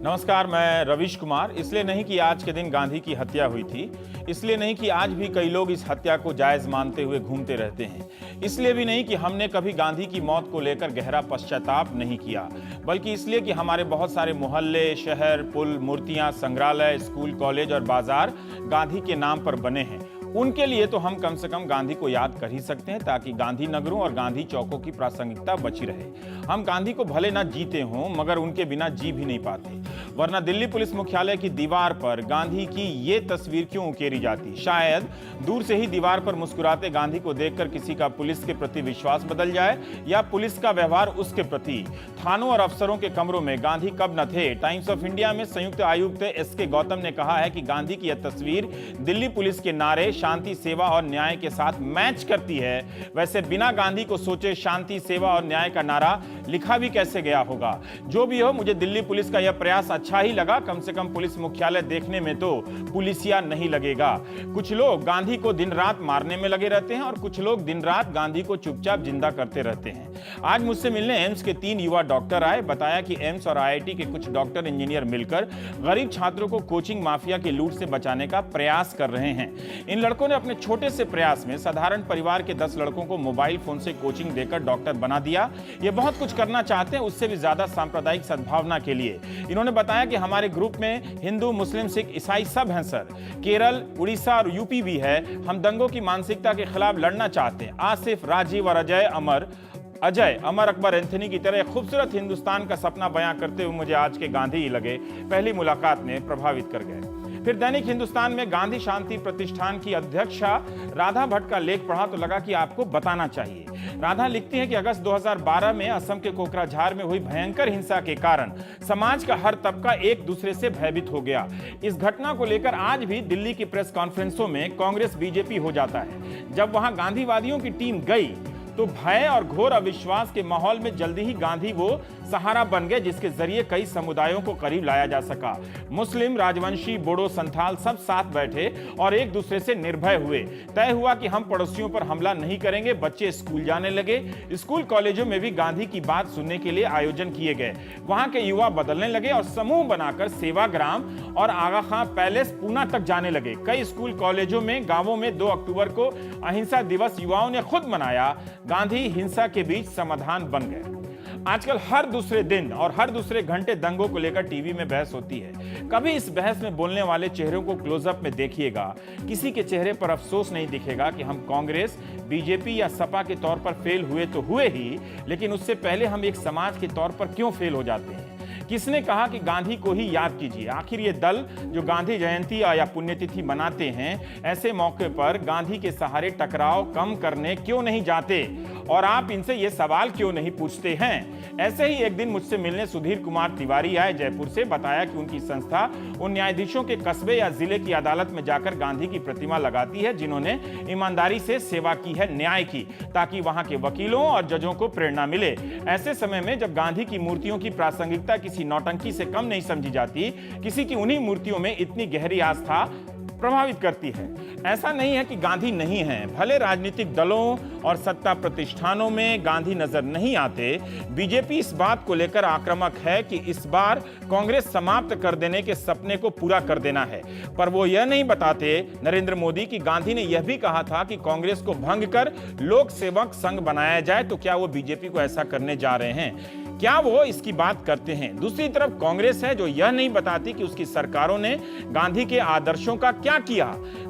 नमस्कार, मैं रवीश कुमार। इसलिए नहीं कि आज के दिन गांधी की हत्या हुई थी, इसलिए नहीं कि आज भी कई लोग इस हत्या को जायज मानते हुए घूमते रहते हैं, इसलिए भी नहीं कि हमने कभी गांधी की मौत को लेकर गहरा पश्चाताप नहीं किया, बल्कि इसलिए कि हमारे बहुत सारे मोहल्ले, शहर, पुल, मूर्तियां, संग्रहालय, स्कूल, कॉलेज और बाजार गांधी के नाम पर बने हैं। उनके लिए तो हम कम से कम गांधी को याद कर ही सकते हैं, ताकि गांधी नगरों और गांधी चौकों की प्रासंगिकता बची रहे। हम गांधी को भले ना जीते हों, मगर उनके बिना जी भी नहीं पाते। वरना दिल्ली पुलिस मुख्यालय की दीवार पर गांधी की ये तस्वीर क्यों उकेरी जाती? शायद दूर से ही दीवार पर मुस्कुराते गांधी को देखकर किसी का पुलिस के प्रति विश्वास बदल जाए, या पुलिस का व्यवहार उसके प्रति। थानों और अफसरों के कमरों में गांधी कब न थे? टाइम्स ऑफ इंडिया में संयुक्त आयुक्त एसके गौतम ने कहा है कि गांधी की यह तस्वीर दिल्ली पुलिस के नारे शांति, सेवा और न्याय के साथ मैच करती है। वैसे बिना गांधी को सोचे शांति, सेवा और न्याय का नारा लिखा भी कैसे गया होगा? जो भी हो, मुझे दिल्ली पुलिस का यह प्रयास अच्छा ही लगा। कम से कम पुलिस मुख्यालय देखने में तो पुलिसिया नहीं लगेगा। कुछ लोग गांधी को दिन रात मारने में लगे रहते हैं और कुछ लोग दिन रात गांधी को चुपचाप जिंदा करते रहते हैं। आज मुझसे मिलने एम्स के 3 युवा डॉक्टर आए। बताया कि एम्स और आईआईटी के कुछ डॉक्टर इंजीनियर मिलकर गरीब छात्रों को कोचिंग माफिया की लूट से बचाने का प्रयास कर रहे हैं। इन लड़कों ने अपने छोटे से प्रयास में साधारण परिवार के 10 लड़कों को मोबाइल फोन से कोचिंग देकर डॉक्टर बना दिया। ये बहुत कुछ करना चाहते हैं, उससे भी ज्यादा सांप्रदायिक सद्भावना के लिए। इन्होंने बताया कि हमारे ग्रुप में हिंदू, मुस्लिम, सिख, ईसाई सब हैं सर। केरल, उड़ीसा और यूपी भी है। हम दंगों की मानसिकता के खिलाफ लड़ना चाहते हैं। आसिफ, राजीव और अजय अमर अकबर एंथनी की तरह खूबसूरत हिंदुस्तान का सपना बयां करते हुए मुझे आज के गांधी ही लगे। पहली मुलाकात में प्रभावित कर गए। फिर दैनिक हिंदुस्तान में गांधी शांति प्रतिष्ठान की अध्यक्षा राधा भट्ट का लेख पढ़ा तो लगा कि आपको बताना चाहिए। राधा लिखती हैं कि अगस्त 2012 में असम के कोकराझार में हुई भयंकर हिंसा के कारण समाज का हर तबका एक दूसरे से भयभीत हो गया। इस घटना को लेकर आज भी दिल्ली की प्रेस कॉन्फ्रेंसों में कांग्रेस बीजेपी हो जाता है। जब वहां गांधीवादियों की टीम गई तो भय और घोर अविश्वास के माहौल में जल्दी ही गांधी वो सहारा बन गए जिसके जरिए कई समुदायों को करीब लाया जा सका। मुस्लिम, राजवंशी, बोडो, संथाल सब साथ बैठे और एक दूसरे से निर्भय हुए। तय हुआ कि हम पड़ोसियों पर हमला नहीं करेंगे। बच्चे स्कूल जाने लगे। स्कूल कॉलेजों में भी गांधी की बात सुनने के लिए आयोजन किए गए। वहां के युवा बदलने लगे और समूह बनाकर सेवाग्राम और आगा खां पैलेस, पूना तक जाने लगे। कई स्कूल कॉलेजों में, गांवों में 2 अक्टूबर को अहिंसा दिवस युवाओं ने खुद मनाया। गांधी हिंसा के बीच समाधान बन गए। आजकल हर दूसरे दिन और हर दूसरे घंटे दंगों को लेकर टीवी में बहस होती है। कभी इस बहस में बोलने वाले चेहरों को क्लोजअप में देखिएगा। किसी के चेहरे पर अफसोस नहीं दिखेगा कि हम कांग्रेस, बीजेपी या सपा के तौर पर फेल हुए तो हुए ही, लेकिन उससे पहले हम एक समाज के तौर पर क्यों फेल हो जाते हैं? किसने कहा कि गांधी को ही याद कीजिए? आखिर ये दल जो गांधी जयंती या पुण्यतिथि मनाते हैं, ऐसे मौके पर गांधी के सहारे टकराव कम करने क्यों नहीं जाते? और आप इनसे ये सवाल क्यों नहीं पूछते हैं? ऐसे ही एक दिन मुझसे मिलने सुधीर कुमार तिवारी आए जयपुर से। बताया कि उनकी संस्था उन न्यायाधीशों के कस्बे या जिले की अदालत में जाकर गांधी की प्रतिमा लगाती है जिन्होंने ईमानदारी से सेवा की है न्याय की, ताकि वहां के वकीलों और जजों को प्रेरणा मिले। ऐसे समय में जब गांधी की मूर्तियों की प्रासंगिकता किसी नौटंकी से कम नहीं समझी जाती, किसी की उन्हीं मूर्तियों में इतनी गहरी आस्था प्रभावित करती है। ऐसा नहीं है कि गांधी नहीं है। भले राजनीतिक दलों और सत्ता प्रतिष्ठानों में गांधी नजर नहीं आते। बीजेपी इस बात को लेकर आक्रामक है कि इस बार कांग्रेस समाप्त कर देने के सपने को पूरा कर देना है, पर वो यह नहीं बताते नरेंद्र मोदी कि गांधी ने यह भी कहा था कि कांग्रेस को भंग कर लोक सेवक संघ बनाया जाए। तो क्या वो बीजेपी को ऐसा करने जा रहे हैं? क्या वो इसकी बात करते हैं? दूसरी तरफ कांग्रेस है जो यह नहीं बताती कि उसकी सरकारों ने गांधी के आदर्शों का क्या किया।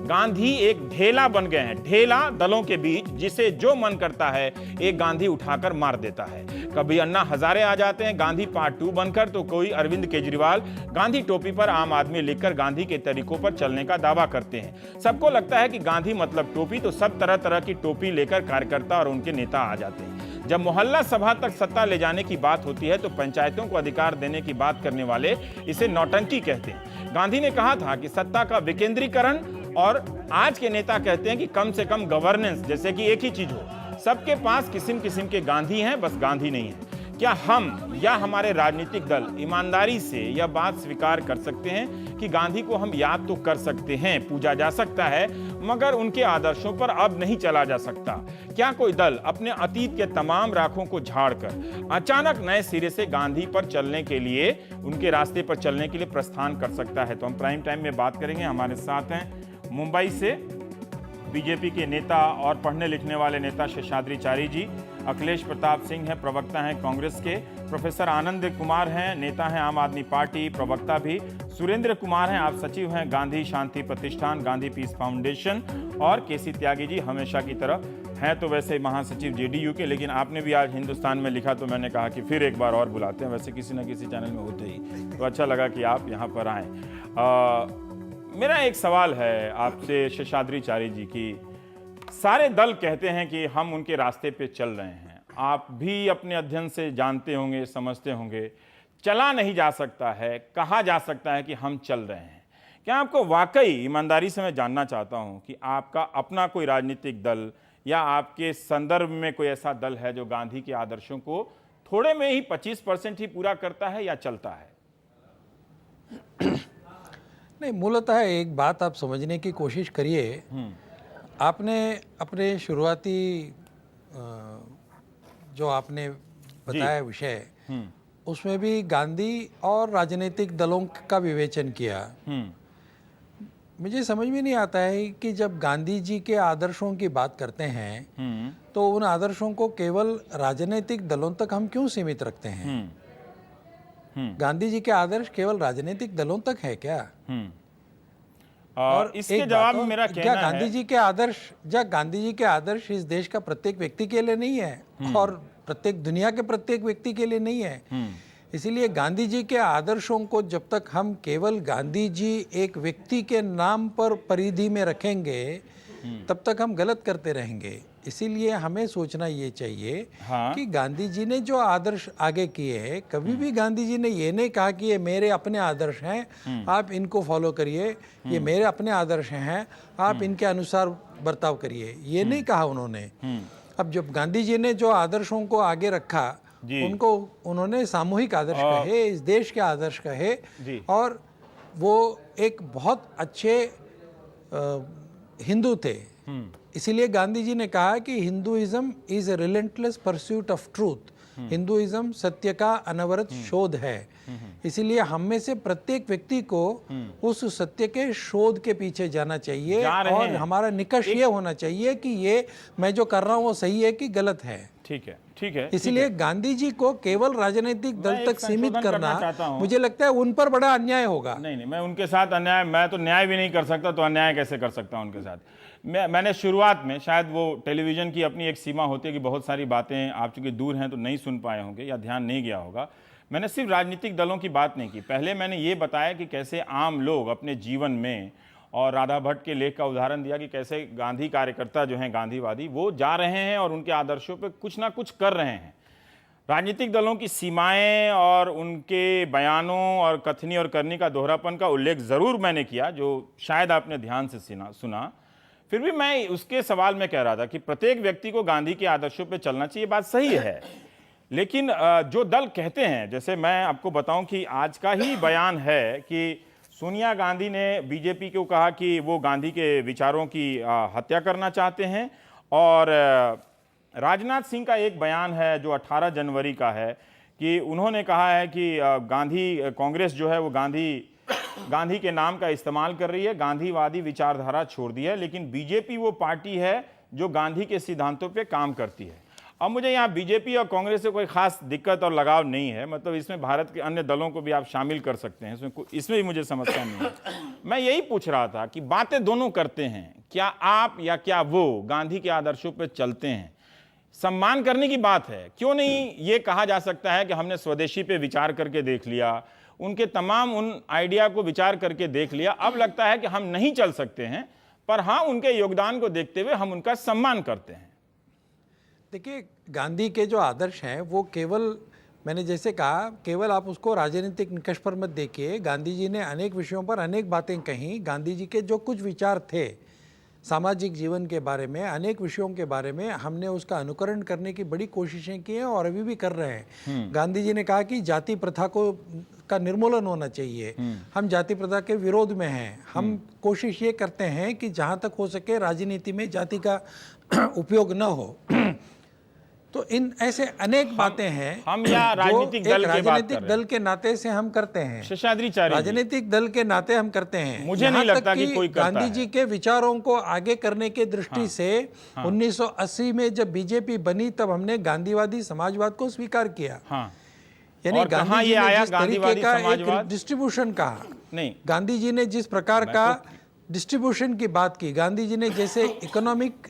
गांधी एक ढेला बन गए हैं, ढेला दलों के बीच, जिसे जो मन करता है एक गांधी उठाकर मार देता है। कभी अन्ना हजारे आ जाते हैं गांधी पार्ट 2 बनकर, तो कोई अरविंद केजरीवाल गांधी टोपी पर आम आदमी लिखकर गांधी के तरीकों पर चलने का दावा करते हैं। सबको लगता है कि गांधी मतलब टोपी, तो सब तरह तरह की टोपी लेकर कार्यकर्ता और उनके नेता आ जाते हैं। जब मोहल्ला सभा तक सत्ता ले जाने की बात होती है तो पंचायतों को अधिकार देने की बात करने वाले इसे नौटंकी कहते हैं। गांधी ने कहा था कि सत्ता का विकेंद्रीकरण, और आज के नेता कहते हैं कि कम से कम गवर्नेंस, जैसे कि एक ही चीज हो। सबके पास किस्म किस्म के गांधी हैं, बस गांधी नहीं है। क्या हम या हमारे राजनीतिक दल ईमानदारी से यह बात स्वीकार कर सकते हैं कि गांधी को हम याद तो कर सकते हैं, पूजा जा सकता है, मगर उनके आदर्शों पर अब नहीं चला जा सकता? क्या कोई दल अपने अतीत के तमाम राखों को झाड़कर अचानक नए सिरे से गांधी पर चलने के लिए, उनके रास्ते पर चलने के लिए प्रस्थान कर सकता है? तो हम प्राइम टाइम में बात करेंगे। हमारे साथ हैं मुंबई से बीजेपी के नेता और पढ़ने लिखने वाले नेता शेषाद्रिचारी जी, अखिलेश प्रताप सिंह हैं, प्रवक्ता हैं कांग्रेस के, प्रोफेसर आनंद कुमार हैं, नेता हैं आम आदमी पार्टी, प्रवक्ता भी, सुरेंद्र कुमार हैं, आप सचिव हैं गांधी शांति प्रतिष्ठान, गांधी पीस फाउंडेशन, और केसी त्यागी जी हमेशा की तरह हैं तो वैसे महासचिव जेडीयू के, लेकिन आपने भी आज हिंदुस्तान में लिखा तो मैंने कहा कि फिर एक बार और बुलाते हैं, वैसे किसी न किसी चैनल में होते ही, तो अच्छा लगा कि आप यहाँ पर आएँ। मेरा एक सवाल है आपसे शेषाद्रिचारी जी की, सारे दल कहते हैं कि हम उनके रास्ते पे चल रहे हैं, आप भी अपने अध्ययन से जानते होंगे, समझते होंगे, चला नहीं जा सकता है, कहा जा सकता है कि हम चल रहे हैं। क्या आपको वाकई, ईमानदारी से मैं जानना चाहता हूं कि आपका अपना कोई राजनीतिक दल या आपके संदर्भ में कोई ऐसा दल है जो गांधी के आदर्शों को थोड़े में ही 25% ही पूरा करता है या चलता है? नहीं, मूलतः एक बात आप समझने की कोशिश करिए। आपने अपने शुरुआती जो आपने बताया विषय, उसमें भी गांधी और राजनीतिक दलों का विवेचन किया। मुझे समझ में नहीं आता है कि जब गांधी जी के आदर्शों की बात करते हैं तो उन आदर्शों को केवल राजनीतिक दलों तक हम क्यों सीमित रखते हैं? गांधी जी के आदर्श केवल राजनीतिक दलों तक है क्या? और इसके जवाब में मेरा कहना क्या है, गांधी जी के आदर्श इस देश का प्रत्येक व्यक्ति के लिए नहीं है और प्रत्येक दुनिया के प्रत्येक व्यक्ति के लिए नहीं है। इसीलिए गांधी जी के आदर्शों को जब तक हम केवल गांधी जी एक व्यक्ति के नाम पर परिधि में रखेंगे तब तक हम गलत करते रहेंगे। इसीलिए हमें सोचना ये चाहिए कि गांधी जी ने जो आदर्श आगे किए हैं, कभी भी गांधी जी ने ये नहीं कहा कि ये मेरे अपने आदर्श हैं, आप इनको फॉलो करिए, ये मेरे अपने आदर्श हैं, आप इनके अनुसार बर्ताव करिए, ये नहीं कहा उन्होंने। अब जब गांधी जी ने जो आदर्शों को आगे रखा, उनको उन्होंने सामूहिक आदर्श कहे, इस देश के आदर्श कहे, और वो एक बहुत अच्छे हिंदू थे। इसीलिए गांधी जी ने कहा कि Hinduism is a relentless pursuit of truth. Hinduism सत्य का अनवरत शोध है। इसीलिए हम में से प्रत्येक व्यक्ति को उस सत्य के शोध के पीछे जाना चाहिए और हमारा निष्कर्ष ये होना चाहिए कि ये मैं जो कर रहा हूँ वो सही है कि गलत है। ठीक है, ठीक है। इसलिए गांधी जी को केवल राजनीतिक दल तक सीमित करना मुझे लगता है उन पर बड़ा अन्याय होगा। नहीं, मैं उनके साथ अन्याय, मैं तो न्याय भी नहीं कर सकता, तो अन्याय कैसे कर सकता हूं उनके साथ? मैंने शुरुआत में, शायद वो टेलीविजन की अपनी एक सीमा होती है कि बहुत सारी बातें आप चूंकि दूर हैं तो नहीं सुन पाए होंगे या ध्यान नहीं गया होगा। मैंने सिर्फ राजनीतिक दलों की बात नहीं की, पहले मैंने ये बताया कि कैसे आम लोग अपने जीवन में, और राधा भट्ट के लेख का उदाहरण दिया कि कैसे गांधी कार्यकर्ता जो हैं, गांधीवादी, वो जा रहे हैं और उनके आदर्शों पे कुछ ना कुछ कर रहे हैं। राजनीतिक दलों की सीमाएं और उनके बयानों और कथनी और करनी का दोहरापन का उल्लेख ज़रूर मैंने किया, जो शायद आपने ध्यान से सुना। फिर भी मैं उसके सवाल में कह रहा था कि प्रत्येक व्यक्ति को गांधी के आदर्शों पे चलना चाहिए, बात सही है। लेकिन जो दल कहते हैं, जैसे मैं आपको बताऊं कि आज का ही बयान है कि सोनिया गांधी ने बीजेपी को कहा कि वो गांधी के विचारों की हत्या करना चाहते हैं, और राजनाथ सिंह का एक बयान है जो 18 जनवरी का है कि उन्होंने कहा है कि कांग्रेस जो है वो गांधी के नाम का इस्तेमाल कर रही है, गांधीवादी विचारधारा छोड़ दी है, लेकिन बीजेपी वो पार्टी है जो गांधी के सिद्धांतों पे काम करती है। अब मुझे यहाँ बीजेपी और कांग्रेस से कोई खास दिक्कत और लगाव नहीं है, मतलब इसमें भारत के अन्य दलों को भी आप शामिल कर सकते हैं, इसमें भी मुझे समस्या नहीं है। मैं यही पूछ रहा था कि बातें दोनों करते हैं, क्या आप या क्या वो गांधी के आदर्शों पर चलते हैं? सम्मान करने की बात है, क्यों नहीं ये कहा जा सकता है कि हमने स्वदेशी पे विचार करके देख लिया, उनके तमाम उन आइडिया को विचार करके देख लिया, अब लगता है कि हम नहीं चल सकते हैं, पर हाँ उनके योगदान को देखते हुए हम उनका सम्मान करते हैं। देखिए, गांधी के जो आदर्श हैं वो केवल, मैंने जैसे कहा, केवल आप उसको राजनीतिक निष्कर्ष पर मत देखिए। गांधी जी ने अनेक विषयों पर अनेक बातें कहीं। गांधी जी के जो कुछ विचार थे, सामाजिक जीवन के बारे में, अनेक विषयों के बारे में हमने उसका अनुकरण करने की बड़ी कोशिशें की हैं और अभी भी कर रहे हैं। गांधी जी ने कहा कि जाति प्रथा का निर्मूलन होना चाहिए। हम जाति प्रथा के विरोध में हैं। हम कोशिश ये करते हैं कि जहाँ तक हो सके राजनीति में जाति का उपयोग न हो। तो इन ऐसे अनेक बातें हैं हम या राजनीतिक दल के बात कर राजनीतिक रहे हैं। दल के नाते से हम करते हैं। शेषाद्रीचार्य जी, राजनीतिक दल के नाते हम करते हैं। मुझे नहीं यहाँ तक लगता कि कोई करता गांधी है। जी के विचारों को आगे करने के दृष्टि से 1980 में जब बीजेपी बनी तब हमने गांधीवादी समाजवाद को स्वीकार किया। हाँ, यानी और कहाँ गांधी जी ये ने आया जिस तरीके गांधीवादी का समाजवाद? एक डिस्ट्रीब्यूशन कहा, नहीं, गांधी जी ने जिस प्रकार का डिस्ट्रीब्यूशन की बात की, गांधी जी ने जैसे इकोनॉमिक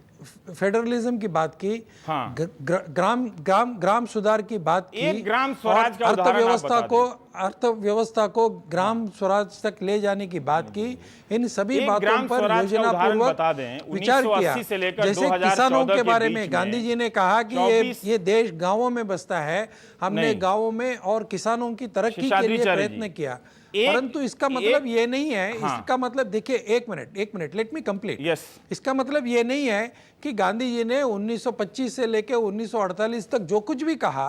फेडरलिज्म की बात की, हाँ। ग्राम सुधार की बात की, एक ग्राम स्वराज का और उदाहरण आप बता अर्थव्यवस्था को ग्राम स्वराज तक ले जाने की बात की। इन सभी एक बातों ग्राम पर स्वराज का योजना उदाहरण पूर्वक बता दें। विचार 1980 किया। से लेकर जैसे 2014 किसानों के के बारे बीच में में गांधी जी ने कहा कि 24 ये देश गांवों में बसता है। हमने नहीं। गांवों में और किसानों की तरक्की के लिए शेषाद्रीचार्य जी, प्रयत्न किया। एक- परंतु इसका मतलब ये नहीं है, हाँ। इसका मतलब देखिए, एक minute, let me complete. Yes, इसका मतलब ये नहीं है कि गांधी जी ने 1925 से लेकर 1948 तक जो कुछ भी कहा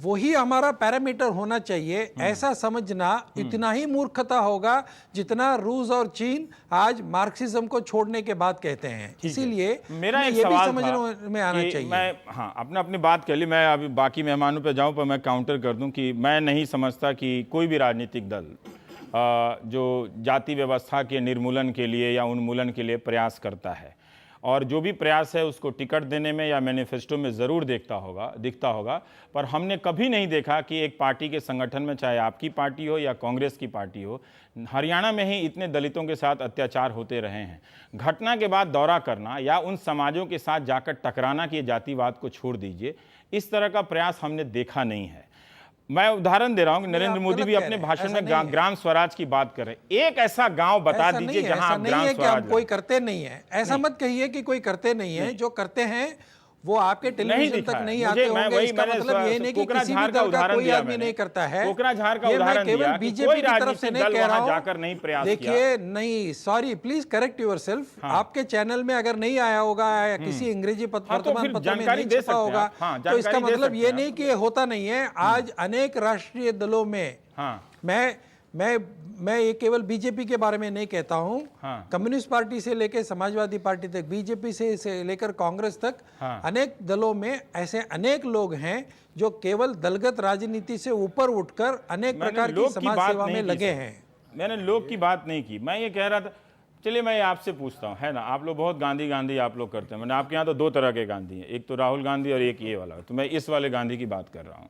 वही हमारा पैरामीटर होना चाहिए। ऐसा समझना इतना ही मूर्खता होगा जितना रूस और चीन आज मार्क्सिज्म को छोड़ने के बाद कहते हैं। इसीलिए मेरा एक ये भी सवाल समझ में आना कि चाहिए। मैं, हाँ, अपनी बात कर ली। मैं अभी बाकी मेहमानों पे जाऊं, पर मैं काउंटर कर दूं कि मैं नहीं समझता कि कोई भी राजनीतिक दल जो जाति व्यवस्था के निर्मूलन के लिए या उन्मूलन के लिए प्रयास करता है, और जो भी प्रयास है उसको टिकट देने में या मैनिफेस्टो में ज़रूर दिखता होगा, पर हमने कभी नहीं देखा कि एक पार्टी के संगठन में, चाहे आपकी पार्टी हो या कांग्रेस की पार्टी हो, हरियाणा में ही इतने दलितों के साथ अत्याचार होते रहे हैं। घटना के बाद दौरा करना या उन समाजों के साथ जाकर टकराना कि ये जातिवाद को छोड़ दीजिए, इस तरह का प्रयास हमने देखा नहीं है। मैं उदाहरण दे रहा हूं, नरेंद्र मोदी भी अपने भाषण में ग्राम स्वराज की बात कर रहे हैं। एक ऐसा गांव बता दीजिए जहां आप ग्राम कि हम स्वराज कोई करते नहीं है। ऐसा मत कहिए कि कोई करते नहीं है। जो करते हैं वो आपके टेलीविजन तक नहीं आते होंगे। इसका मतलब ये नहीं कि किसी भी दल का कोई आदमी नहीं करता है। कोकराझार का ये मैं उदाहरण केवल दिया कि बीजेपी कोई की तरफ से नहीं राजनीतिक कह दल रहा वहां हूं। जाकर नहीं प्रयास किया। देखिए, नहीं, सॉरी, प्लीज करेक्ट योरसेल्फ। आपके चैनल में अगर नहीं आया होगा या किसी अंग्रेजी वर्तमान पत्र में नहीं छपा होगा, तो इसका मतलब ये नहीं कि होता नहीं है। आज अनेक राष्ट्रीय दलों में, मैं ये केवल बीजेपी के बारे में नहीं कहता हूं, कम्युनिस्ट पार्टी से लेकर समाजवादी पार्टी तक, बीजेपी से लेकर कांग्रेस तक, अनेक दलों में ऐसे अनेक लोग हैं जो केवल दलगत राजनीति से ऊपर उठकर अनेक प्रकार की समाज सेवा में लगे हैं। मैंने लोग की बात नहीं की, मैं ये कह रहा था। चलिए मैं आपसे पूछता हूँ, है ना, आप लोग बहुत गांधी आप लोग करते हैं। मैंने आपके यहाँ तो दो तरह के गांधी हैं, एक तो राहुल गांधी और एक ये वाला। तो मैं इस वाले गांधी की बात कर रहा हूँ।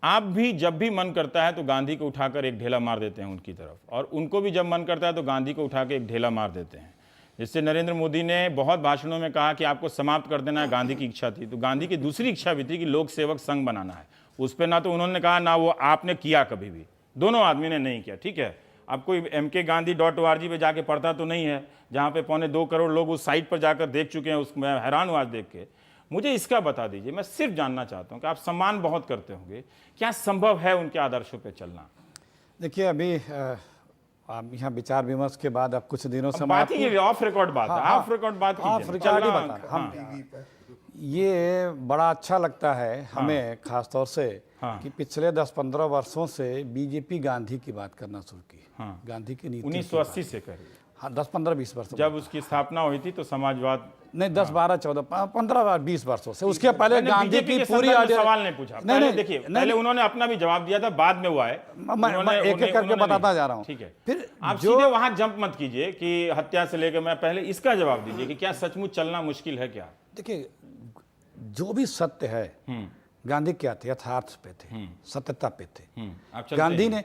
आप भी जब भी मन करता है तो गांधी को उठाकर एक ढेला मार देते हैं उनकी तरफ, और उनको भी जब मन करता है तो गांधी को उठा के एक ढेला मार देते हैं। जिससे नरेंद्र मोदी ने बहुत भाषणों में कहा कि आपको समाप्त कर देना है, गांधी की इच्छा थी। तो गांधी की दूसरी इच्छा भी थी कि लोक सेवक संघ बनाना है। उस पर ना तो उन्होंने कहा ना वो आपने किया कभी भी, दोनों आदमी ने नहीं किया। ठीक है, अब कोई mkgandhi.org पे जाके पढ़ता तो नहीं है, जहाँ पे 2.25 करोड़ लोग उस साइट पर जाकर देख चुके हैं। उसको मैं हैरान हूँ आज देख के। मुझे इसका बता दीजिए, मैं सिर्फ जानना चाहता हूँ कि आप सम्मान बहुत करते होंगे, क्या संभव है उनके आदर्शों पे चलना? देखिए, अभी आप यहाँ विचार विमर्श के बाद अब कुछ दिनों से बात ही ऑफ रिकॉर्ड बात है, ऑफ रिकॉर्ड बात ऑफ रिकॉर्ड ही बता रहे हम। ये बड़ा अच्छा लगता है हमें खासतौर से कि पिछले 10-15 वर्षों से बीजेपी गांधी की बात करना शुरू की। गांधी की नीति 1980 से करिए। हाँ, 10-15-20 वर्ष जब उसकी स्थापना हुई थी तो समाजवाद नहीं, 10-12-14-15-20 वर्षों से। उसके पहले गांधी की पूरी सवाल नहीं पूछा। पहले देखिए, पहले उन्होंने अपना भी जवाब दिया था, बाद में हुआ है। मैं एक-एक करके बताता जा रहा हूँ। ठीक है, फिर आप सीधे वहां जंप मत कीजिए कि हत्या से लेकर, मैं पहले इसका जवाब दीजिए कि क्या सचमुच चलना मुश्किल है क्या? देखिए, जो भी सत्य है, गांधी क्या थे? यथार्थ पे थे, सत्यता पे थे। गांधी ने,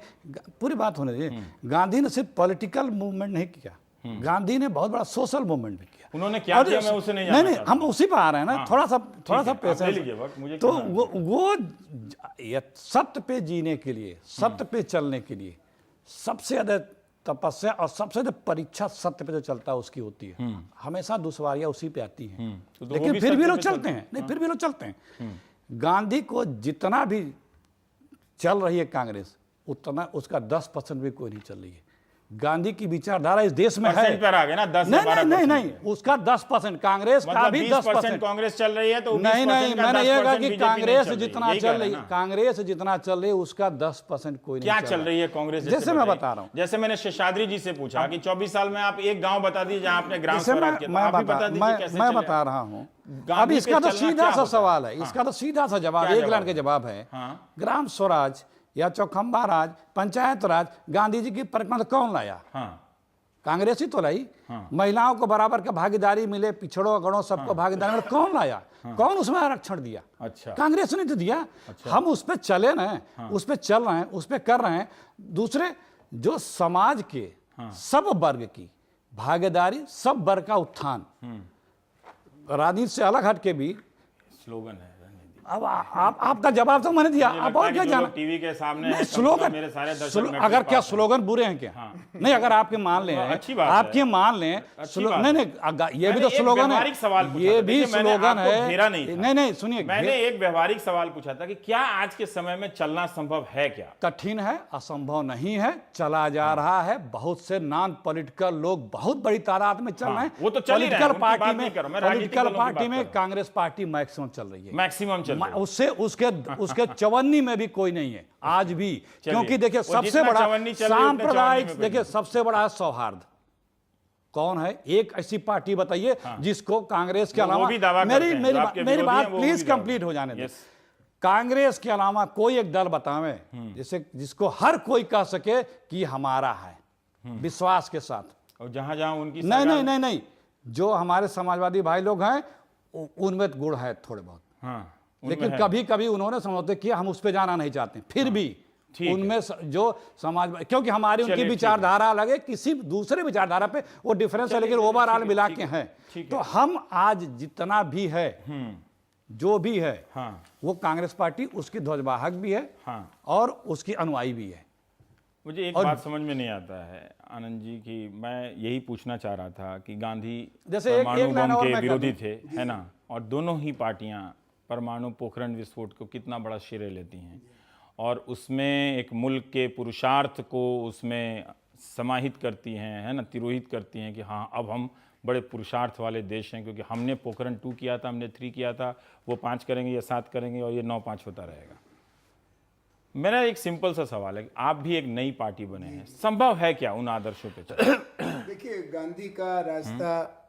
पूरी बात होने दीजिए, गांधी ने सिर्फ पॉलिटिकल मूवमेंट नहीं किया, गांधी ने बहुत बड़ा सोशल मूवमेंट भी किया। उन्होंने क्या किया, मैं उसे नहीं जानना नहीं, हम उसी पे आ रहे हैं ना। थोड़ा सा पेशेंस। तो वो सत्य पे जीने के लिए, सत्य पे चलने के लिए सबसे ज्यादा तपस्या और सबसे ज्यादा परीक्षा सत्य पे जो चलता है उसकी होती है। हमेशा दुश्वारियां उसी पे आती हैं, लेकिन फिर भी लोग चलते हैं। नहीं, फिर भी लोग चलते हैं। गांधी को जितना भी चल रही है कांग्रेस, उतना उसका 10% भी कोई नहीं चल रही है। गांधी की विचारधारा इस देश में है। परसेंट पर आ गए ना, 10 नहीं से 12%। नहीं नहीं, उसका 10%, कांग्रेस का मतलब भी 20% कांग्रेस चल रही है, तो नहीं नहीं, मैंने ये कहा कि कांग्रेस जितना चल रही है, है, कांग्रेस जितना चल रही है उसका 10% कोई नहीं क्या चल रही है कांग्रेस? जैसे मैं बता रहा हूँ, जैसे मैंने शेषाद्री जी से पूछा कि 24 साल में आप एक गांव बता दीजिए जहां आपने ग्राम स्वराज किया, आप भी बता दीजिए कैसे मैं चले? बता रहा हूँ। गांधी अब इसका पे तो चलना सीधा क्या सा होता सवाल है, इसका तो सीधा सा जवाब, क्या एक जवाब लाइन का है? जवाब है, हाँ। ग्राम स्वराज या चौखंबा राज, पंचायत राज गांधी जी की परिकल्पना कौन लाया? हाँ, कांग्रेस ही तो लाई। महिलाओं को बराबर का भागीदारी मिले, पिछड़ों अगड़ों सबको भागीदारी मिले, कौन लाया? कौन उसमें आरक्षण दिया? अच्छा, कांग्रेस ने तो दिया। हम उस पर चले ना, उस पर चल रहे हैं, उस पर कर रहे हैं। दूसरे जो समाज के सब वर्ग की भागीदारी, सब वर्ग का उत्थान, राजनीति से अलग हट के भी स्लोगन है। अब आपका जवाब तो मैंने दिया, आप और क्या जाना? टीवी के सामने नहीं, स्लोगन, मेरे सारे दर्शक अगर क्या स्लोगन बुरे हैं क्या? नहीं, अगर आपके मान लें, अच्छी बात आपके है। मान लें, नहीं नहीं, ये भी तो स्लोगन है, ये भी स्लोगन है। नहीं नहीं, सुनिए, मैंने एक व्यवहारिक सवाल पूछा था कि क्या आज के समय में चलना संभव है? क्या कठिन है, असंभव नहीं है, चला जा रहा है। बहुत से नॉन पॉलिटिकल लोग बहुत बड़ी तादाद में चल रहे हैं। वो तो चल ही रहे हैं, उनकी बात नहीं कर रहा मैं, राजनीतिक पॉलिटिकल दलों की बात पार्टी कर में रहा हूं। कांग्रेस पार्टी मैक्सिमम चल रही है, मैक्सिमम चल रही है। उससे उसके चवन्नी में भी कोई नहीं है आज भी, क्योंकि देखिए सबसे बड़ा सांप्रदायिक, देखिए सबसे बड़ा है सौहार्द। कौन है? एक ऐसी पार्टी बताइए जिसको कांग्रेस के अलावा, मेरी बात प्लीज कंप्लीट हो जाने दो। कांग्रेस के अलावा कोई एक दल बतावे जिसको हर कोई कह सके कि हमारा है, विश्वास के साथ। और जहां जहां उनकी नहीं नहीं नहीं नहीं, जो हमारे समाजवादी भाई लोग हैं उनमें गुण है थोड़े बहुत, लेकिन कभी कभी उन्होंने समझौते किया, हम उस पर जाना नहीं चाहते। फिर भी उनमें जो समाज, क्योंकि हमारी उनकी विचारधारा अलग है, किसी दूसरे विचारधारा पे वो डिफरेंस है, लेकिन ओवरऑल मिला के हैं। तो हम आज जितना भी है, जो भी है, वो कांग्रेस पार्टी उसकी ध्वजवाहक भी है और उसकी अनुयायी भी है। मुझे एक बात समझ में नहीं आता है आनंद जी की, मैं यही पूछना चाह रहा था कि गांधी जैसे परमाणु बम के विरोधी थे, है ना, और दोनों ही पार्टियां परमाणु पोखरण विस्फोट को कितना बड़ा श्रेय लेती हैं और उसमें एक मुल्क के पुरुषार्थ को उसमें समाहित करती हैं, है ना, तिरोहित करती हैं कि हाँ अब हम बड़े पुरुषार्थ वाले देश हैं, क्योंकि हमने पोखरण 2 किया था, हमने 3 किया था, वो 5 करेंगे या 7 करेंगे और ये 9-5 होता रहेगा। मेरा एक सिंपल सा सवाल है कि आप भी एक नई पार्टी बने हैं, संभव है क्या उन आदर्शों पे चलना? देखिए, गांधी का रास्ता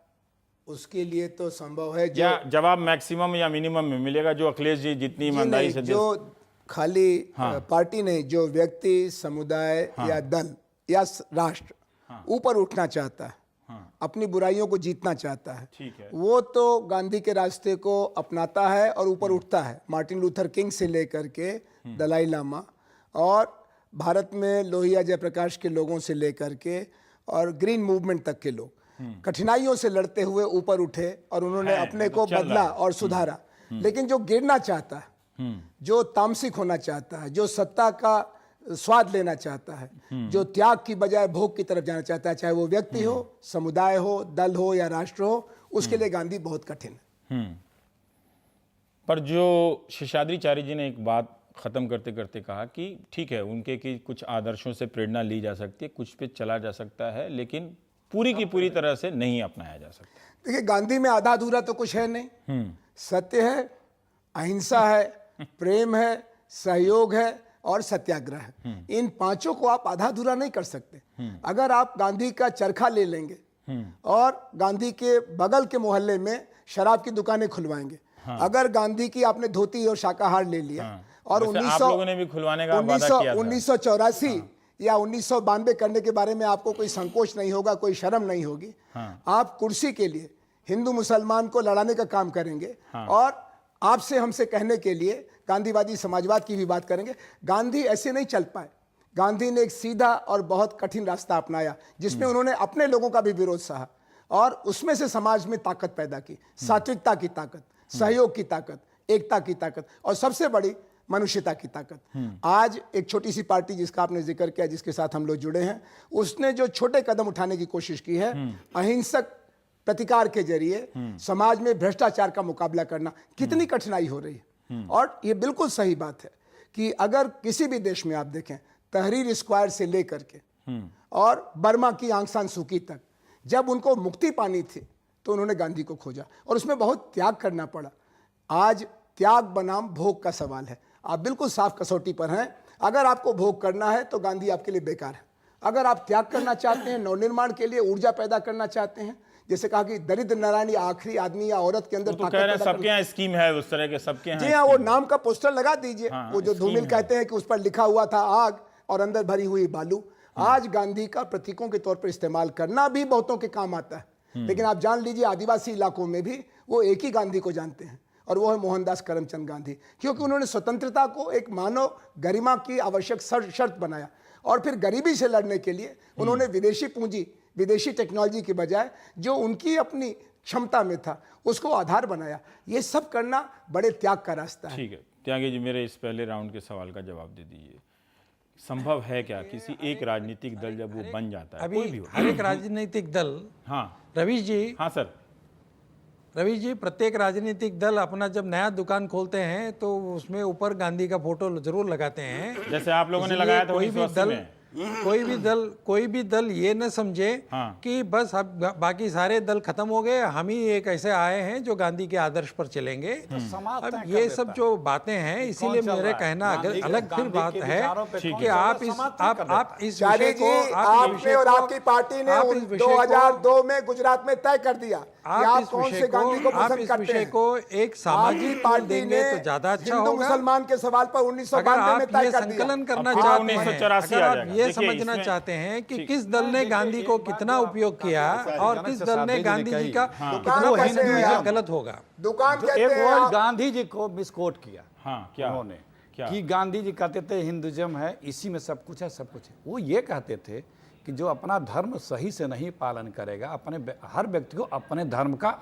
उसके लिए तो संभव है। क्या जवाब मैक्सिमम या मिनिमम में मिलेगा? जो अखिलेश जी जितनी ईमानदारी से जो खाली पार्टी नहीं, जो व्यक्ति, समुदाय या दल या राष्ट्र ऊपर उठना चाहता है, अपनी बुराइयों को जीतना चाहता है, ठीक है, वो तो गांधी के रास्ते को अपनाता है और ऊपर उठता है। मार्टिन लूथर किंग से लेकर के दलाई लामा और भारत में लोहिया जयप्रकाश के लोगों से लेकर के और ग्रीन मूवमेंट तक के लोग कठिनाइयों से लड़ते हुए ऊपर उठे और उन्होंने अपने को बदला और सुधारा। लेकिन जो गिरना चाहता है, जो तामसिक होना चाहता है, जो सत्ता का स्वाद लेना चाहता है, जो त्याग की बजाय भोग की तरफ जाना चाहता है, चाहे वो व्यक्ति हो, समुदाय हो, दल हो या राष्ट्र हो, उसके लिए गांधी बहुत कठिन है। पर जो शेषाद्रीचार्य जी ने एक बात खत्म करते करते कहा कि ठीक है, उनके की कुछ आदर्शों से प्रेरणा ली जा सकती है, कुछ पे चला जा सकता है, लेकिन पूरी की पूरी तरह से नहीं अपनाया जा सकता। देखिए, गांधी में आधा अधूरा तो कुछ है नहीं। सत्य है, अहिंसा है, प्रेम है, सहयोग है और सत्याग्रह है। इन पांचों को आप आधा अधूरा नहीं कर सकते। अगर आप गांधी का चरखा ले लेंगे और गांधी के बगल के मोहल्ले में शराब की दुकानें खुलवाएंगे, अगर गांधी की आपने धोती और शाकाहार ले लिया और 1984 या 1992 करने के बारे में आपको कोई संकोच नहीं होगा, कोई शर्म नहीं होगी। आप कुर्सी के लिए हिंदू मुसलमान को लड़ाने का काम करेंगे और आपसे हमसे कहने के लिए गांधीवादी समाजवाद की भी बात करेंगे। गांधी ऐसे नहीं चल पाए। गांधी ने एक सीधा और बहुत कठिन रास्ता अपनाया, जिसमें उन्होंने अपने लोगों का भी विरोध सहा और उसमें से समाज में ताकत पैदा की, सात्विकता की ताकत, सहयोग की ताकत, एकता की ताकत और सबसे बड़ी मनुष्यता की ताकत। आज एक छोटी सी पार्टी जिसका आपने जिक्र किया, जिसके साथ हम लोग जुड़े हैं, उसने जो छोटे कदम उठाने की कोशिश की है, अहिंसक प्रतिकार के जरिए समाज में भ्रष्टाचार का मुकाबला करना, कितनी कठिनाई हो रही है। और ये बिल्कुल सही बात है कि अगर किसी भी देश में आप देखें, तहरीर स्क्वायर से लेकर के और बर्मा की आंग सान सूकी तक, जब उनको मुक्ति पानी थी तो उन्होंने गांधी को खोजा और उसमें बहुत त्याग करना पड़ा। आज त्याग बनाम भोग का सवाल है। आप बिल्कुल साफ कसौटी पर हैं। अगर आपको भोग करना है तो गांधी आपके लिए बेकार है। अगर आप त्याग करना चाहते हैं, नवनिर्माण के लिए ऊर्जा पैदा करना चाहते हैं, जैसे कहा कि दरिद्र नारायण या आखिरी आदमी या औरत के अंदर तो कह रहे हैं सबके यहाँ स्कीम है उस तरह के, सबके यहाँ जी हाँ, वो नाम का पोस्टर लगा दीजिए। हाँ, वो जो धूमिल कहते हैं कि उस पर लिखा हुआ था आग और अंदर भरी हुई बालू। आज गांधी का प्रतीकों के तौर पर इस्तेमाल करना भी बहुतों के काम आता है, लेकिन आप जान लीजिए आदिवासी इलाकों में भी वो एक ही गांधी को जानते हैं और वो है मोहनदास करमचंद गांधी, क्योंकि उन्होंने स्वतंत्रता को एक मानव गरिमा की आवश्यक शर्त बनाया और फिर गरीबी से लड़ने के लिए उन्होंने विदेशी पूंजी, विदेशी टेक्नोलॉजी की बजाय जो उनकी अपनी क्षमता में था उसको आधार बनाया। ये सब करना बड़े त्याग का रास्ता है। ठीक है त्यागी जी, मेरे इस पहले राउंड के सवाल का जवाब दे दीजिए। संभव है क्या किसी एक राजनीतिक दल जब वो बन जाता है, अभी कोई भी हो, हर एक राजनीतिक दल, हाँ रवीश जी, हाँ सर, रवीश जी, प्रत्येक राजनीतिक दल अपना जब नया दुकान खोलते हैं तो उसमें ऊपर गांधी का फोटो जरूर लगाते हैं। जैसे आप लोगों ने इसलिए लगाया था कोई भी 1980 दल में। कोई भी दल ये न समझे हाँ। कि बस अब बाकी सारे दल खत्म हो गए, हम ही एक ऐसे आए हैं जो गांधी के आदर्श पर चलेंगे। समाज अब तय कर ये देता सब है। जो बातें हैं, इसीलिए चल रहा मेरे है? कहना गांधी अलग फिर गांधी बात के है विचारों पे कौन कि चल रहा है? आप इस समाज तय कर आप इस चारी विषय जी, को आपने और आपकी पार्टी ने आप उन इस विषय को- 2002 में गुजरात में तय कर दिया कि आप आप इस कौन विषय से गांधी को को आप पसंद इस करते विषय हैं। को एक आपकी सामाजिक रूप पार्टी देंगे ने तो ज्यादा अच्छा हिंदू होगा। मुसलमान के सवाल पर अगर 1992 में आप तय ये कर दिया। संकलन करना अब चाहते 1984 हैं, आ अगर आप जाएगा। ये देखिए, समझना इसमें- चाहते हैं कि किस दल ने गांधी को कितना उपयोग किया और किस दल ने गांधी जी का कितना वो पसंद हिंदू किया, है। गलत होगा। दुकान जो कहते एक हैं वर्ड आप- गांधी जी को मिसकोट किया हाँ क्या उन्होंने, क्या? कि गांधी जी कहते थे हिंदुइज्म है, इसी में सब कुछ है, सब कुछ है। वो ये कहते थे कि जो अपना धर्म सही से नहीं पालन करेगा, हर व्यक्ति को अपने धर्म का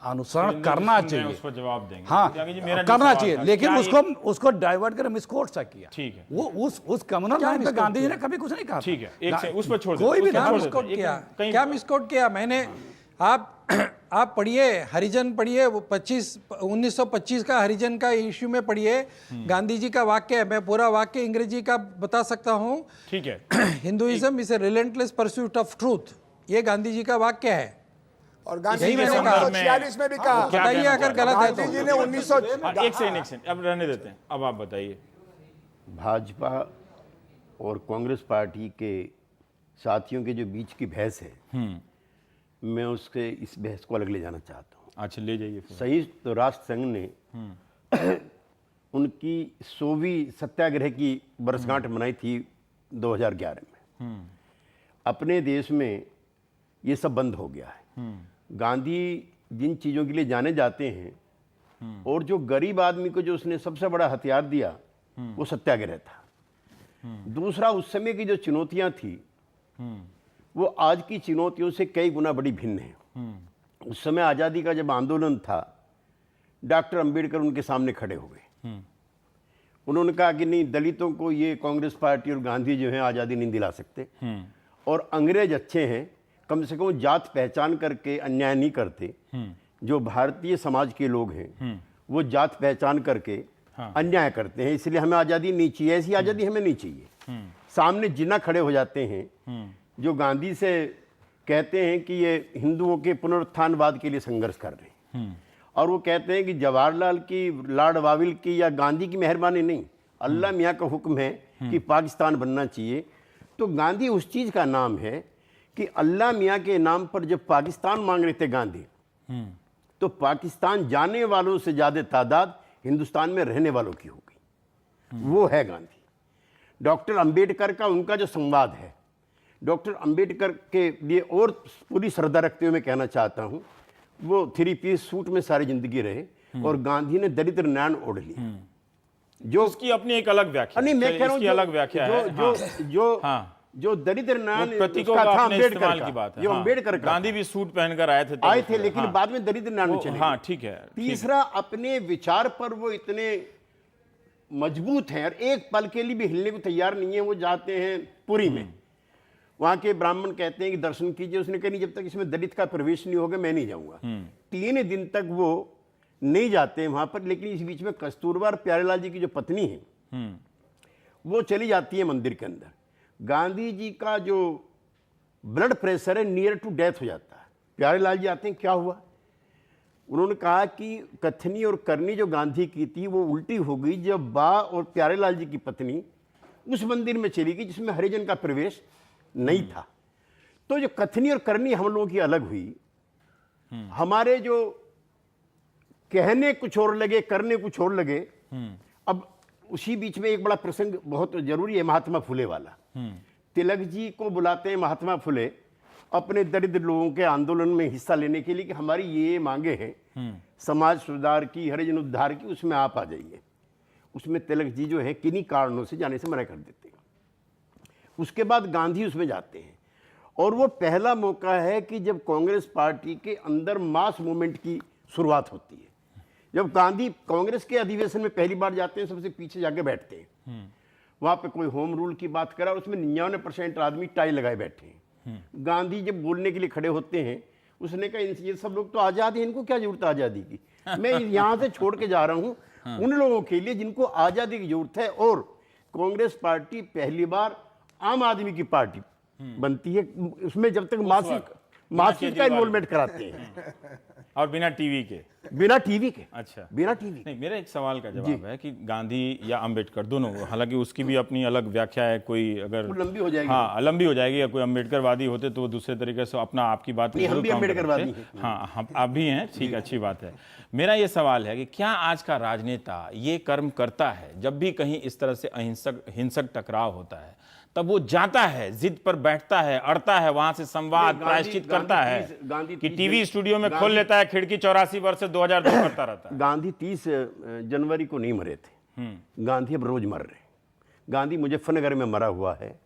अनुसरण करना सुन रहे हैं, चाहिए। उस पर जवाब देंगे। हाँ, त्यागी जी, मेरा जो करना सवाल चाहिए, था, लेकिन क्या उसको डाइवर्ट कर मिसकोट सा किया। ठीक है। वो उस कम्युनल लाइन पे गांधी जी ने कभी कुछ नहीं कहा। ठीक है, एक से उस पर छोड़ दो, कोई भी उस पर क्या छोड़ धर्म दो। मिसकोट एक किया? कहीं- क्या मिसकोट किया? मैंने आप पढ़िए, हरिजन पढ़िए, वो 1925 का हरिजन का इश्यू में पढ़िए, गांधी जी का वाक्य है। मैं पूरा वाक्य अंग्रेजी का बता सकता हूँ। ठीक है, Hinduism is a relentless pursuit of truth, ये गांधी जी का वाक्य है। और गांधी इसी जी के ने संदर्भ 1946 में भी कहा। क्या बताइए कहना अगर चाहते हैं? गलत है गांधी जी तो। ने 1900 एक सेकंड, अब रहने देते हैं, अब आप बताइए। भाजपा और कांग्रेस पार्टी के साथियों के जो बीच की बहस है, मैं उसके इस बहस को अलग ले जाना चाहता हूँ। अच्छा ले जाइए फिर। संयुक्त राष्ट्र संघ ने उनकी 100वीं सत्याग्रह की वर्षगांठ मनाई थी 2011 में। अपने देश में ये सब बंद हो गया है। गांधी जिन चीज़ों के लिए जाने जाते हैं और जो गरीब आदमी को जो उसने सबसे बड़ा हथियार दिया वो सत्याग्रह था। दूसरा, उस समय की जो चुनौतियां थी वो आज की चुनौतियों से कई गुना बड़ी भिन्न है। उस समय आज़ादी का जब आंदोलन था, डॉक्टर अंबेडकर उनके सामने खड़े हो गए। उन्होंने कहा कि नहीं, दलितों को ये कांग्रेस पार्टी और गांधी जो है आज़ादी नहीं दिला सकते, और अंग्रेज अच्छे हैं, कम से कम जात पहचान करके अन्याय नहीं करते। जो भारतीय समाज के लोग हैं वो जात पहचान करके अन्याय करते हैं, इसलिए हमें आज़ादी नहीं चाहिए, ऐसी आज़ादी हमें नहीं चाहिए। सामने जिन्ना खड़े हो जाते हैं जो गांधी से कहते हैं कि ये हिंदुओं के पुनरुत्थानवाद के लिए संघर्ष कर रहे हैं, और वो कहते हैं कि जवाहरलाल की, लॉर्ड वाविल की या गांधी की मेहरबानी नहीं, अल्लाह मियाँ का हुक्म है कि पाकिस्तान बनना चाहिए। तो गांधी उस चीज़ का नाम है कि अल्लाह मियाँ के नाम पर जब पाकिस्तान मांग रहे थे गांधी, तो पाकिस्तान जाने वालों से ज़्यादा तादाद हिंदुस्तान में रहने वालों की हो गई। वो है गांधी। डॉक्टर अंबेडकर का उनका जो संवाद है, डॉक्टर अंबेडकर के लिए और पूरी श्रद्धा रखते हुए मैं कहना चाहता हूँ, वो 3 पीस सूट में सारी जिंदगी रहे और गांधी ने दरिद्र नान ओढ़ ली। जो उसकी अपनी एक अलग व्याख्या नहीं, मैं चलिए, कह रहा हूँ इसकी अलग व्याख्या है। हाँ। जो दरिद्र नान वो प्रतीकों उसका का था अपने अंबेडकर इस्तेमाल का, की बात है। जो हाँ। अंबेडकर का गांधी भी सूट पहनकर आए थे तब आए उसमें, थे, लेकिन हाँ। बाद में दरिद्र नान में चले हाँ गए। ठीक है। तीसरा, अपने विचार पर वो इतने मजबूत हैं और एक पल के लिए भी हिलने को तैयार नहीं है। वो जाते हैं पुरी में, वहां के ब्राह्मण कहते हैं कि दर्शन कीजिए, उसने कहा नहीं, जब तक इसमें दलित का प्रवेश नहीं होगा मैं नहीं जाऊंगा। 3 दिन तक वो नहीं जाते हैं वहां पर। लेकिन इस बीच में कस्तूरबा और प्यारेलाल जी की जो पत्नी है वो चली जाती है मंदिर के अंदर। गांधी जी का जो ब्लड प्रेशर है नियर टू डेथ हो जाता है। प्यारेलाल जी आते हैं, क्या हुआ? उन्होंने कहा कि कथनी और करनी जो गांधी की थी वो उल्टी हो गई जब बा और प्यारेलाल जी की पत्नी उस मंदिर में चली गई जिसमें हरिजन का प्रवेश नहीं था। तो जो कथनी और करनी हम लोगों की अलग हुई, हमारे जो कहने कुछ और लगे, करने कुछ और लगे। अब उसी बीच में एक बड़ा प्रसंग बहुत जरूरी है, महात्मा फुले वाला। तिलक जी को बुलाते हैं महात्मा फुले अपने दरिद्र लोगों के आंदोलन में हिस्सा लेने के लिए कि हमारी ये मांगे हैं समाज सुधार की, हरिजन उद्धार की, उसमें आप आ जाइए। उसमें तिलक जी जो है किन्हीं कारणों से जाने से मना कर देते हैं। उसके बाद गांधी उसमें जाते हैं और वो पहला मौका है कि जब कांग्रेस पार्टी के अंदर मास मूवमेंट की शुरुआत होती है। जब गांधी कांग्रेस के अधिवेशन में पहली बार जाते हैं, सबसे पीछे जाके बैठते हैं। वहां पे कोई होम रूल की बात करा, उसमें 99% आदमी टाई लगाए बैठे हैं। गांधी जब बोलने के लिए खड़े होते हैं, उसने कहा ये सब लोग तो आजाद हैं, इनको क्या जरूरत है आजादी की? मैं यहां से छोड़ के जा रहा हूं उन लोगों के लिए जिनको आजादी की जरूरत है। और कांग्रेस पार्टी पहली बार आम आदमी की पार्टी बनती है। उसमें जब तक मासिक का इन्वॉल्वमेंट कराते हैं और बिना टीवी के। अच्छा, बिना टीवी। नहीं, मेरा एक सवाल का जवाब है कि गांधी या अंबेडकर दोनों, हालांकि उसकी भी अपनी अलग व्याख्या है, कोई अगर वो लंबी हो जाएगी। हाँ, लंबी हो जाएगी, या कोई अंबेडकरवादी होते तो वो दूसरे तरीके से अपना आपकी बात नहीं, हम भी अंबेडकरवादी हैं। हाँ, हम आप भी हैं, ठीक, अच्छी बात है। मेरा ये सवाल है कि क्या आज का राजनेता ये कर्म करता है? जब भी कहीं इस तरह से हिंसक टकराव होता है तब वो जाता है, जिद पर बैठता है, अड़ता है, वहां से संवाद प्रायश्चित करता है कि टीवी स्टूडियो में खोल लेता है खिड़की, 84 वर्ष से 2002 करता रहता है। गांधी 30 जनवरी को नहीं मरे थे। गांधी अब रोज मर रहे हैं। गांधी मुजफ्फरनगर में मरा हुआ है,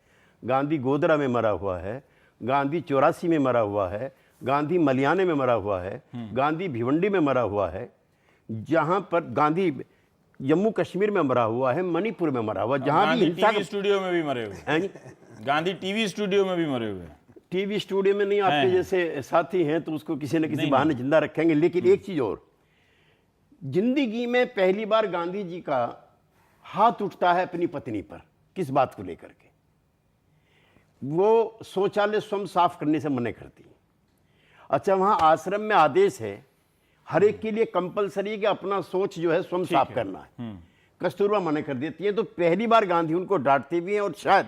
गांधी गोधरा में मरा हुआ है, गांधी 84 में मरा हुआ है, गांधी मलियाने में मरा हुआ है, गांधी भिवंडी में मरा हुआ है, जहां पर गांधी जम्मू कश्मीर में मरा हुआ है, मणिपुर में मरा हुआ, जहां भी हिंसा टीवी स्टूडियो में भी मरे हुए हैं। गांधी टीवी स्टूडियो में भी मरे हुए हैं। टीवी स्टूडियो में नहीं, आपके जैसे साथी हैं तो उसको किसी न किसी बहाने जिंदा रखेंगे। लेकिन एक चीज और, जिंदगी में पहली बार गांधी जी का हाथ उठता है अपनी पत्नी पर। किस बात को लेकर के? वो शौचालय स्वयं साफ करने से मना करती है। अच्छा, वहां आश्रम में आदेश है हर एक के लिए कंपलसरी कि अपना सोच जो है स्वयं साफ करना है। कस्तूरबा मना कर देती है। तो पहली बार गांधी उनको डांटते भी हैं और शायद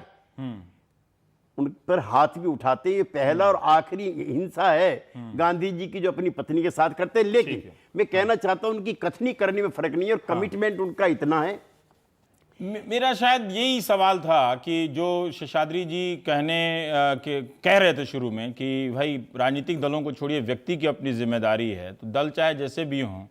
उन पर हाथ भी उठाते हैं। ये पहला और आखिरी हिंसा है गांधी जी की जो अपनी पत्नी के साथ करते हैं। लेकिन मैं कहना चाहता हूं उनकी कथनी करने में फर्क नहीं है और कमिटमेंट उनका इतना है। मेरा शायद यही सवाल था कि जो शेषाद्री जी कह रहे थे शुरू में कि भाई राजनीतिक दलों को छोड़िए, व्यक्ति की अपनी जिम्मेदारी है, तो दल चाहे जैसे भी हों,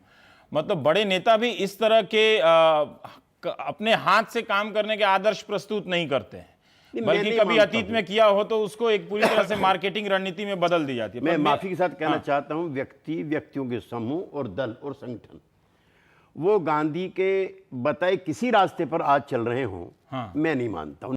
मतलब बड़े नेता भी इस तरह के अपने हाथ से काम करने के आदर्श प्रस्तुत नहीं करते हैं, बल्कि कभी अतीत में किया हो तो उसको एक पूरी तरह से मार्केटिंग रणनीति में बदल दी जाती है। मैं माफी के साथ कहना चाहता हूं, व्यक्तियों के समूह और दल और संगठन वो गांधी के बताए किसी रास्ते पर आज चल रहे हों, मैं नहीं मानता हूं।